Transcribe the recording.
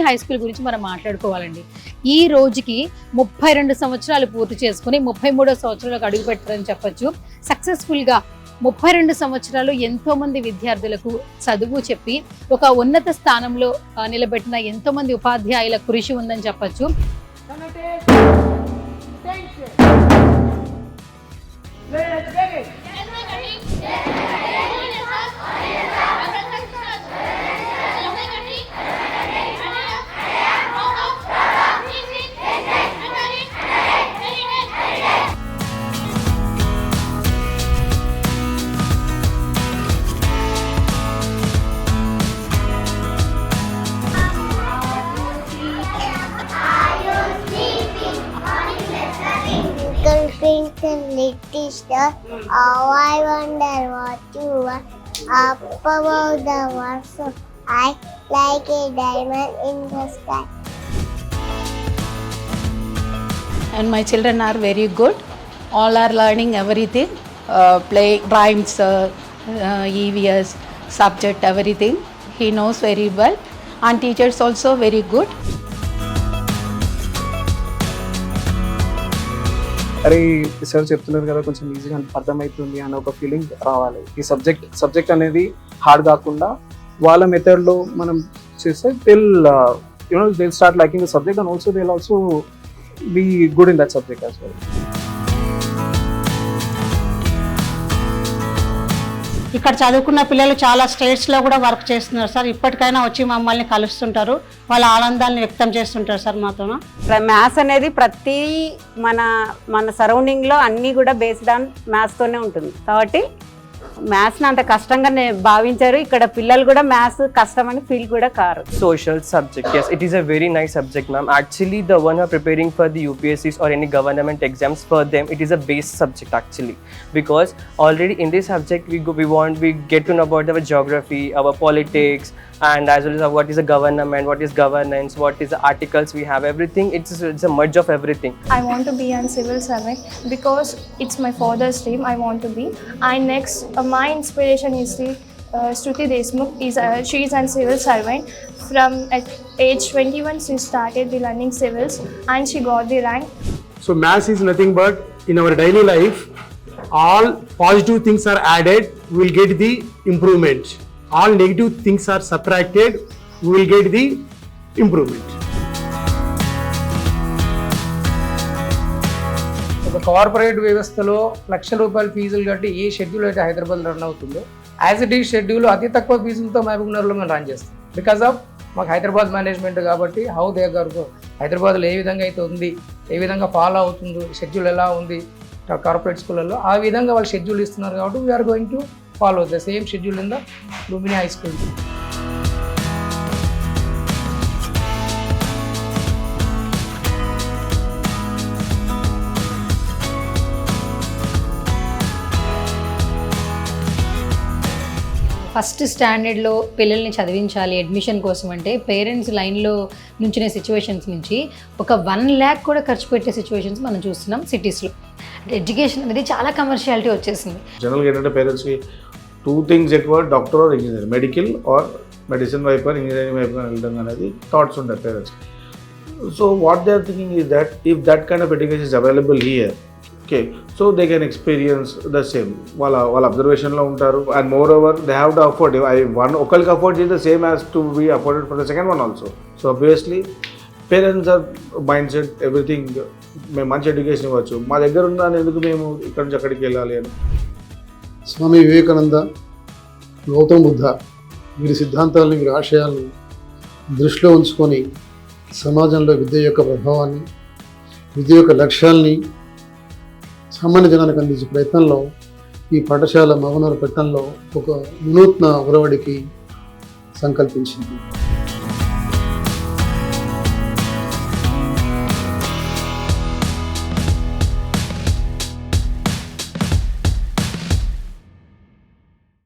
High school గురించి మనం మాట్లాడుకోవాలండి. ఈ రోజుకి 32 సంవత్సరాలు పూర్తి చేసుకుని 33వ సంవత్సరంలోకి అడుగు పెట్టారని చెప్పొచ్చు. సక్సెస్ఫుల్గా 32 సంవత్సరాలు ఎంతో మంది విద్యార్థులకు చదువు చెప్పి ఒక ఉన్నత స్థానంలో నిలబెట్టిన ఎంతో మంది ఉపాధ్యాయుల కృషి ఉందని చెప్పొచ్చు. Twinkle little star, how I wonder what you are. Up above the world so high, like a diamond in the sky. And my children are very good. All are learning everything, play rhymes, EVS, subject, everything. He knows very well. And teachers also very good. అరే sir చెప్తున్నారు కదా కొంచెం ఈజీగా అర్థమవుతుంది అన్న ఒక feeling రావాలి. ఈ సబ్జెక్ట్ అనేది హార్డ్ కాకుండా వాళ్ళ మెథడ్లో మనం చేస్తే they start liking the subject and also they also be good in that subject as well. ఇక్కడ చదువుకున్న పిల్లలు చాలా స్టేట్స్లో కూడా వర్క్ చేస్తున్నారు సార్. ఇప్పటికైనా వచ్చి మమ్మల్ని కలుస్తుంటారు, వాళ్ళ ఆనందాన్ని వ్యక్తం చేస్తుంటారు సార్ మాతో. మ్యాథ్స్ అనేది ప్రతి మన సరౌండింగ్లో అన్నీ కూడా బేస్డ్ ఆన్ మ్యాథ్స్తోనే ఉంటుంది కాబట్టి మ్యాథ్స్ని అంత కష్టంగా భావించారు. ఇక్కడ పిల్లలు కూడా మ్యాథ్స్ కష్టం అని ఫీల్ కూడా car. Social subject, yes, it is a very nice subject, ma'am. Actually, the one who are preparing for the UPSCs or any government exams, for them it is a base subject actually, because already in this subject we get to know about our geography, our politics, and as well as what is a government, what is governance, what is the articles we have, everything. It's a merge of everything. I want to be a civil servant because it's my father's dream. I want to be. And next, my inspiration is the Shruti Deshmukh. She is a civil servant. From at age 21, she started the learning civils and she got the rank. So maths is nothing but in our daily life, all positive things are added, we will get the improvement. All negative things are subtracted, we will get the improvement. ఒక corporate వ్యవస్థలో లక్షల రూపాయల ఫీజులు కట్టి ఏ schedule అయితే Hyderabad run అవుతుందో as it is schedule అతి తక్కువ ఫీజులతో మహబూబ్నగర్లో మేము రన్ చేస్తాం. బికాస్ ఆఫ్ మాకు హైదరాబాద్ మేనేజ్మెంట్ కాబట్టి హౌ దే గారు హైదరాబాద్లో ఏ విధంగా అయితే ఉంది, ఏ విధంగా ఫాలో అవుతుందో, షెడ్యూల్ ఎలా ఉంది కార్పొరేట్ స్కూళ్ళల్లో ఆ విధంగా వాళ్ళు షెడ్యూల్ ఇస్తున్నారు కాబట్టి we're going to follow the same schedule in the Lumini High School. First స్టాండర్డ్లో పిల్లల్ని చదివించాలి అడ్మిషన్ కోసం అంటే పేరెంట్స్ లైన్లో నుంచిన సిచ్యువేషన్స్ నుంచి ఒక 1 lakh కూడా ఖర్చు పెట్టే సిచ్యువేషన్స్ మనం చూస్తున్నాం సిటీస్లో. ఎడ్యుకేషన్ అనేది చాలా కమర్షియాలిటీ వచ్చేసింది. జనరల్గా ఏంటంటే పేరెంట్స్కి 2 things ఎక్కువ, doctor or engineer, medical or medicine వైపు ఆర్ ఇంజనీరింగ్ వైపు వెళ్ళడం అనేది థాట్స్ ఉంటాయి పేరెంట్స్కి. So what they are thinking is that if that kind of education is available here, okay, so they can experience the same. వాళ్ళ అబ్జర్వేషన్లో ఉంటారు. And moreover they have to afford. ఒకరికి afford చేసి the same as to be afforded for the second one also. So obviously parents are mind set everything. మేము మంచి education ఇవ్వచ్చు, మా దగ్గర ఉందని ఎందుకు మేము ఇక్కడి నుంచి అక్కడికి వెళ్ళాలి అని. స్వామి వివేకానంద, గౌతమ బుద్ధ వీరి సిద్ధాంతాలను, వీరి ఆశయాలను దృష్టిలో ఉంచుకొని సమాజంలో విద్య యొక్క ప్రభావాన్ని, విద్య యొక్క లక్ష్యాల్ని సామాన్య జనానికి అందించే ప్రయత్నంలో ఈ పాఠశాల మహబూబ్నగర్ పట్టణంలో ఒక వినూత్న ఒరవడికి సంకల్పించింది.